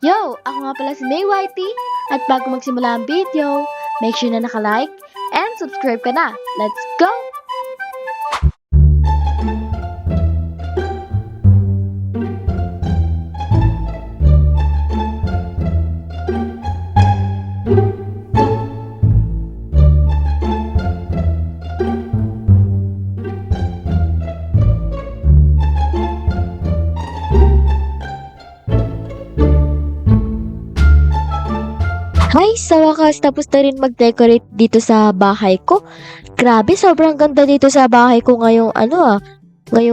Yo! Ako nga pala si May Whitey at bago magsimula ang video, make sure na naka-like and subscribe ka na. Let's go! Hi! Sa wakas, tapos na rin mag-decorate dito sa bahay ko. Grabe, sobrang ganda dito sa bahay ko ngayong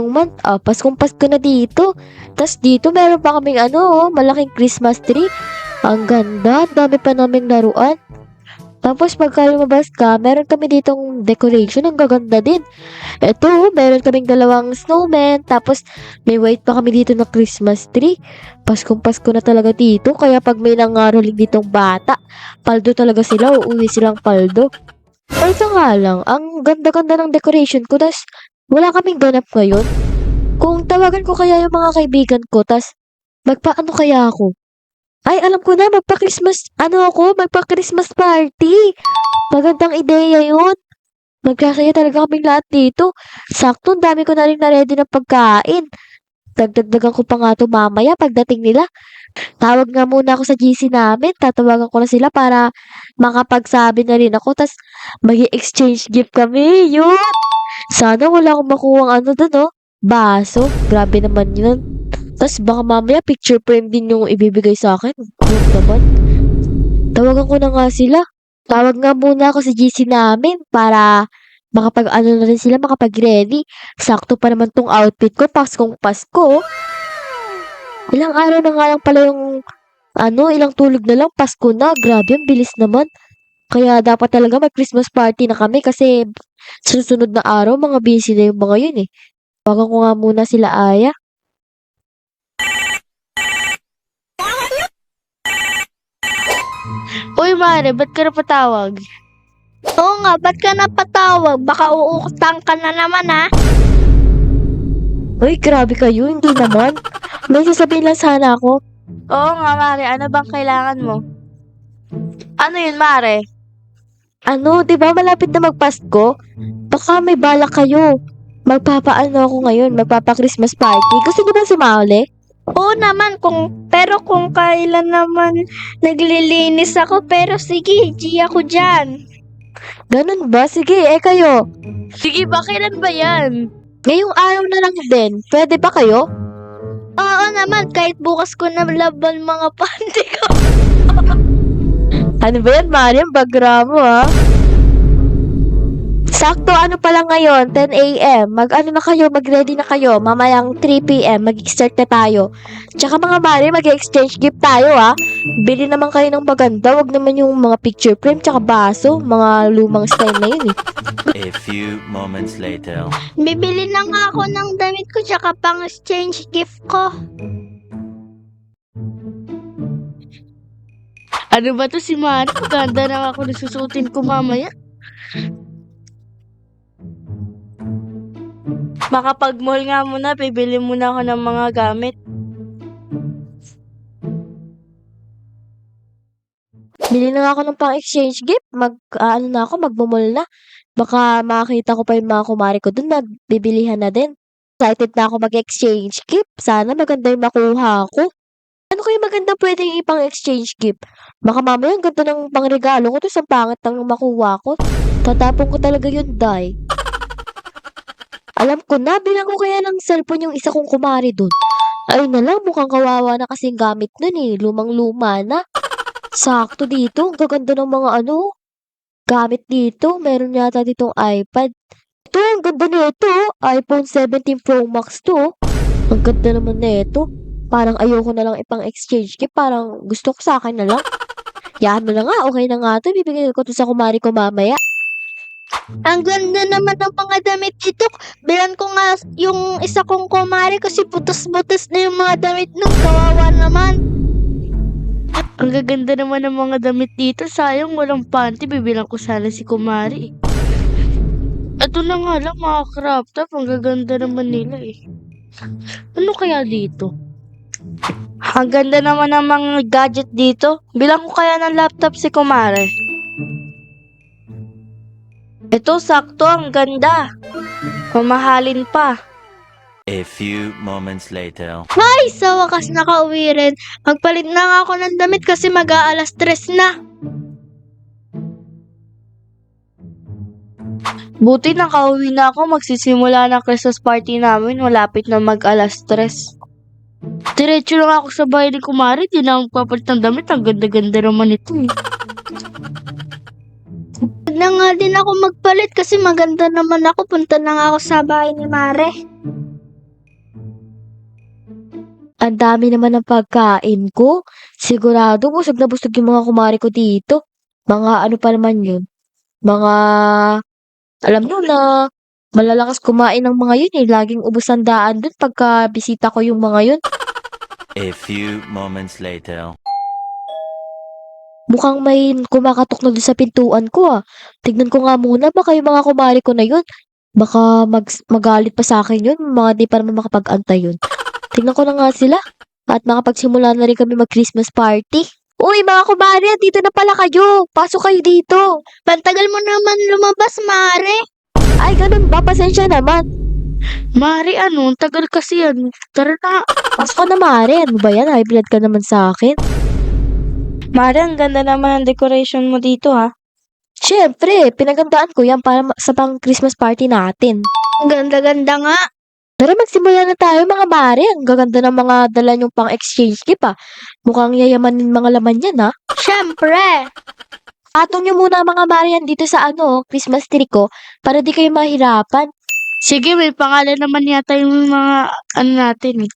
month. Paskong Pasko na dito. Tapos dito, meron pa kaming malaking Christmas tree. Ang ganda, dami pa naming laruan. Tapos pagka lumabas ka, meron kami ditong decoration, ang gaganda din. Eto, meron kaming dalawang snowman, tapos may white pa kami dito na Christmas tree. Paskong Pasko na talaga dito, kaya pag may nangaroling ditong bata, paldo talaga sila, uuwi silang paldo. Also nga lang, ang ganda-ganda ng decoration ko, tas wala kaming ganap ngayon. Kung tawagan ko kaya yung mga kaibigan ko, tas magpaano kaya ako? Ay, alam ko na, magpa-Christmas party. Magandang ideya yun. Magkasaya talaga kaming lahat dito. Sakto, ang dami ko na rin na-ready ng pagkain. Dagdagdagan ko pa nga ito mamaya pagdating nila. Tawag nga muna ako sa GC namin. Tatawagan ko na sila para makapagsabi na rin ako. Tas mag-exchange gift kami. Yun! Sana wala akong makuhang baso. Grabe naman yun. Tas baka mamaya picture frame din yung ibibigay sa akin. Yun naman. Tawagan ko na nga sila. Tawag nga muna ako sa GC namin para na rin sila, makapag-ready. Sakto pa naman tong outfit ko, Paskong Pasko. Ilang araw na nga lang pala yung, ilang tulog na lang, Pasko na. Grabe, ang bilis naman. Kaya dapat talaga mag-Christmas party na kami kasi sa susunod na araw, mga busy na yung mga yun eh. Tawagan ko nga muna sila Aya. Uy, Mare, ba't ka napatawag? Oo nga, ba't ka napatawag? Baka uukutang ka na naman, ha? Uy, grabe kayo, hindi naman. May sasabihin lang sana ako. Oo nga, Mare, ano bang kailangan mo? Ano yun, Mare? Di ba malapit na magpasko? Baka may balak kayo. Magpapaano ako ngayon, magpapa-Christmas party. Gusto niyo ba sumali? Oo naman, pero kung kailan naman naglilinis ako, pero sige, G ako dyan. Ganun ba? Sige, kayo. Sige, ba kailan ba yan? Ngayong araw na lang din. Pwede ba kayo? Oo naman, kahit bukas ko na laban mga panty ko. Ano ba yan, Mariam? Bagra mo, ha? Sakto, pa lang ngayon? 10 a.m. Mag-ready na kayo. Mamayang 3 p.m. Mag-start na tayo. Tsaka mga Mari, mag-exchange gift tayo, ha? Bili naman kayo ng maganda. Wag naman yung mga picture frame tsaka baso. Mga lumang style na yun, eh. A few moments later. Bibili na nga ako ng damit ko tsaka pang exchange gift ko. Ano ba to si Mare? Ganda na ako nasusutin ko mamaya. Makapag-mall nga muna, bibili muna ako ng mga gamit. Bili na nga ako ng pang-exchange gift. Magmamall na. Baka makakita ko pa yung mga kumari ko dun na bibilihan na din. Excited na ako mag-exchange gift. Sana maganda yung makuha ko. Ano kayo maganda pwedeng ipang-exchange gift? Baka mamaya ang ganda ng pangregalo ko to sa pangit ng makuha ko. Tatapon ko talaga yun, Day. Alam ko na, bilang ko kaya ng cellphone yung isa kong kumari dun. Ay na lang, mukhang kawawa na kasing gamit nun eh. Lumang-luma na. Sakto dito, ang gaganda ng mga gamit dito. Meron yata ditong iPad. Ito, ang ganda nito. iPhone 17 Pro Max to. Ang ganda naman nito. Parang ayoko na lang ipang-exchange gift. Parang gusto ko sa akin na lang. Yan mo na nga, okay na nga to. Bibigyan ko to sa kumari ko mamaya. Ang ganda naman ng mga damit dito. Bilan ko nga yung isa kong kumari kasi butas-butas na yung mga damit nung kawawa naman. Ang gaganda naman ng mga damit dito. Sayang walang panty. Bibilang ko sana si Kumari. Ito na nga lang mga crop top. Ang gaganda naman nila eh. Ano kaya dito? Ang ganda naman ng mga gadget dito. Bilang ko kaya ng laptop si Kumare. Ito, sakto. Ang ganda. Mamahalin pa. A few moments later. Ay, sa wakas nakauwi rin. Magpalit na nga ako ng damit kasi mag-aalas 3 na. Buti nakauwi na ako. Magsisimula ng Christmas party namin. Malapit na mag-alas 3. Diretso lang ako sa bahay ni Kumare. Di na ako papalit ng damit. Ang ganda-ganda naman ito eh. Huwag na nga din ako magpalit kasi maganda naman ako. Punta na nga ako sa bahay ni Mare. Ang dami naman ng pagkain ko. Sigurado busog na busog yung mga kumare ko dito. Mga ano pa naman yun? Mga, alam nyo na, malalakas kumain ng mga yun eh. Laging ubos ang daan dun pagka bisita ko yung mga yun. A few moments later. Mukhang may kumakatok na doon sa pintuan ko ah. Tignan ko nga muna, baka yung mga kumare ko na yun. Baka magalit pa sa akin yun, mga di pa naman makapag-antay yun. Tignan ko na nga sila. At makapagsimula na rin kami mag-Christmas party. Uy, mga kumare, dito na pala kayo. Pasok kayo dito. Pantagal mo naman lumabas, Mare. Ay, ganun ba? Pasensya naman. Mare, ano? Ang tagal kasi yan. Tara na. Pasok ka na, Mare. Ano ba yan? High blood ka naman sa akin. Mare, ang ganda naman ang decoration mo dito ha. Siyempre, pinagandaan ko yan para sa pang Christmas party natin. Ang ganda-ganda nga. Tara, magsimula na tayo mga Mare. Ang gaganda ng mga dala nyong pang exchange gift ah. Mukhang yayamanin mga laman yan ah. Siyempre. Atong nyo muna mga Mare yan dito sa Christmas tree ko para di kayo mahirapan. Sige, may pangalan naman yata yung mga ano natin eh.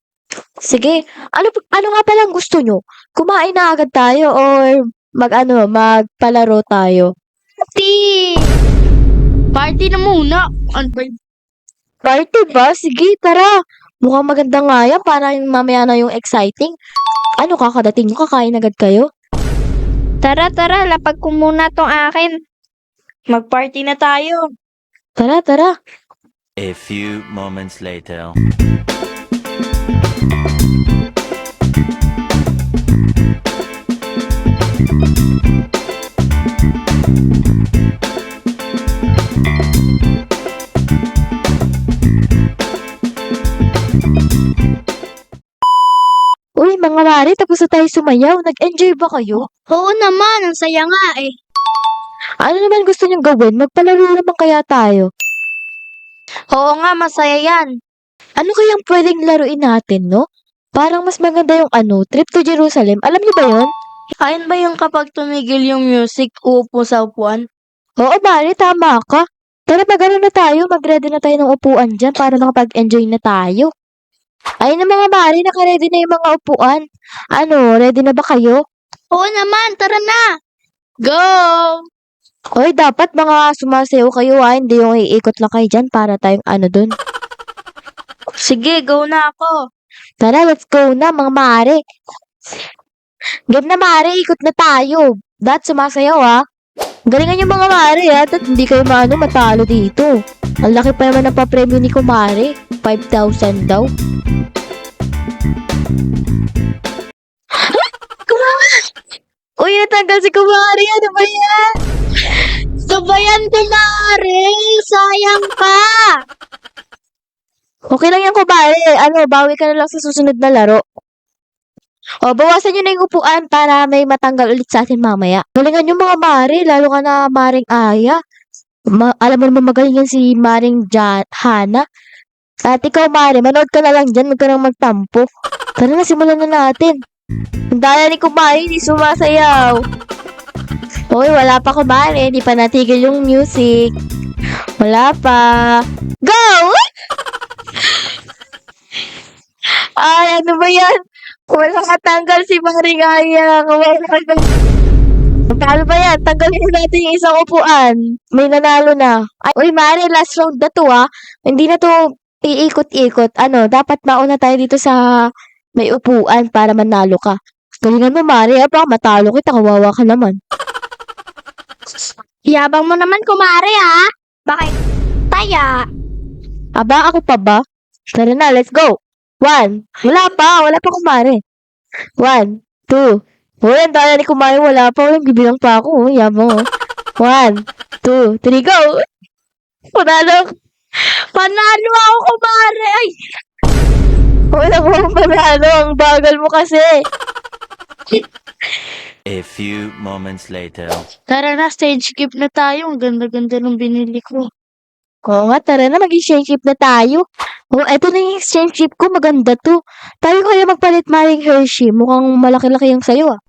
Sige, ano nga palang gusto nyo? Kumain na agad tayo or magpalaro tayo? Party na muna. Ano ba yun? Party ba? Sige, tara. Mukhang maganda nga yan para yung mamaya na yung exciting. Ano, kakadating nyo, kakain agad kayo? Tara, lapag ko muna tong akin. Mag-party na tayo. Tara, tara. A few moments later. Uy, mga Mare, tapos na tayo sumayaw. Nag-enjoy ba kayo? Oo naman, ang saya nga eh. Ano naman gusto nyong gawin? Magpalaro naman kaya tayo. Oo nga, masaya yan. Ano kayang pwedeng laruin natin, no? Parang mas maganda yung trip to Jerusalem. Alam niyo ba yun? Ayun ba yung kapag tumigil yung music, uupo sa upuan? Oo, Mare, tama ka. Tara, na tayo. Mag-ready na tayo ng upuan dyan para makapag-enjoy na tayo. Ayun na mga Mare, naka-ready na yung mga upuan. Ready na ba kayo? Oo naman, tara na. Go! Oy, dapat mga sumasayaw kayo hindi yung iikot lang kayo dyan para tayong dun. Sige, go na ako. Tara, let's go na mga Mare. Game na Mare, ikot na tayo. Dad, sumasayaw Galingan yung mga Mare at hindi kayo matalo dito. Ang laki pa naman ng papremyo ni Kumare. 5,000 daw. Uy, natanggal si Kumare. Ano ba yan? Sabayan ko, Mare. Sayang ka. Okay lang yan, Kumare. Bawi ka na lang sa susunod na laro. O, bawasan nyo na yung upuan para may matanggal ulit sa atin mamaya. Galingan yung mga Mare, lalo ka na Maring Aya. Alam mo naman magaling yan si Maring Hana. At ikaw, Mare, manood ka na lang dyan, huwag ka nang magtampo. Tara na, simulan na natin. Ang daya ni Kumare, hindi sumasayaw. Hoy, wala pa Kumare, hindi pa natigil yung music. Wala pa. Go! Ay, ano ba yan? Wala katanggal si Maring Aya. Paano ba yan? Tanggalin natin yung isang upuan. May nanalo na. Ay, uy, Mare, last round na to Hindi na to iikot-ikot. Dapat mauna tayo dito sa may upuan para manalo ka. Galingan mo, Mare. Baka matalo kita. Kawawa ka naman. Yabang mo naman, Kumare, ha? Bakit? Taya. Aba, ako pa ba? Tara na, let's go. 1. Wala pa, Kumare. 1, 2. Uy, ang daya ni Kumari. Wala pa. Uy, bibilang pa ako. Uy, yabang, oh. 1, 2, 3, go! Panalo. Panalo ako, kumare! Ay! Wala mo panalo. Ang bagal mo kasi. A few moments later. Tara na, stage skip na tayo. Ang ganda-ganda ng binili ko. Oo nga, tara na. Mag-exchange ship na tayo. Oh, eto na yung exchange ship ko. Maganda to. Tayo kaya magpalit Maring Hershey. Mukhang malaki-laki yung sayo, ah.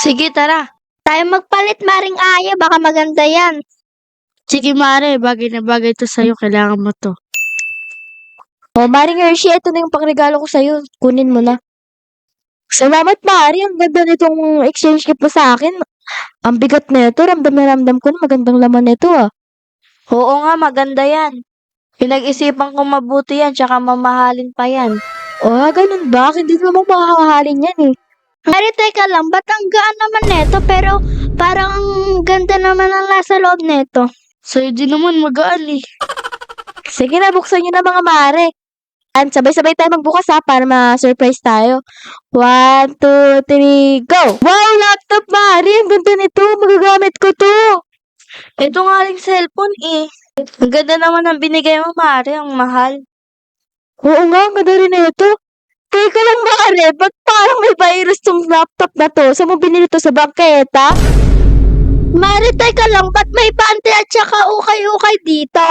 Sige, tara. Tayo magpalit, Maring Aya. Baka maganda yan. Sige, Mare. Bagay na bagay to sa'yo. Kailangan mo to. Oh, Maring Hershey, eto na yung pangregalo ko sa'yo. Kunin mo na. Salamat, Mari. Ang ganda nitong exchange gift mo sa akin. Ang bigat nito. Ramdam na ramdam ko na magandang laman nito, ah. Oo nga, maganda yan. Pinag-isipan ko mabuti yan, tsaka mamahalin pa yan. Oh, ganun ba? Hindi naman makahahalin yan, eh. Mari, teka lang. Ba't ang gaan naman neto? Pero parang ang ganda naman ang nasa loob neto. Sa'yo din naman magaan eh. Sige na, buksan nyo na mga Mare. And sabay-sabay tayo magbukas, ha, para ma-surprise tayo. 1, 2, 3, go! Wow, laptop, Mari! Ang ganda nito. Magagamit ko to. Ito nga rin cellphone eh. Ang ganda naman ang binigay mo, Mare. Ang mahal. Oo nga, ang ganda rin ito. Teka lang, Mare. Ba't parang may virus tong laptop na to? Saan mo binili to, sa bangketa? Mari, teka lang. Ba't may pante at saka ukay-ukay dito?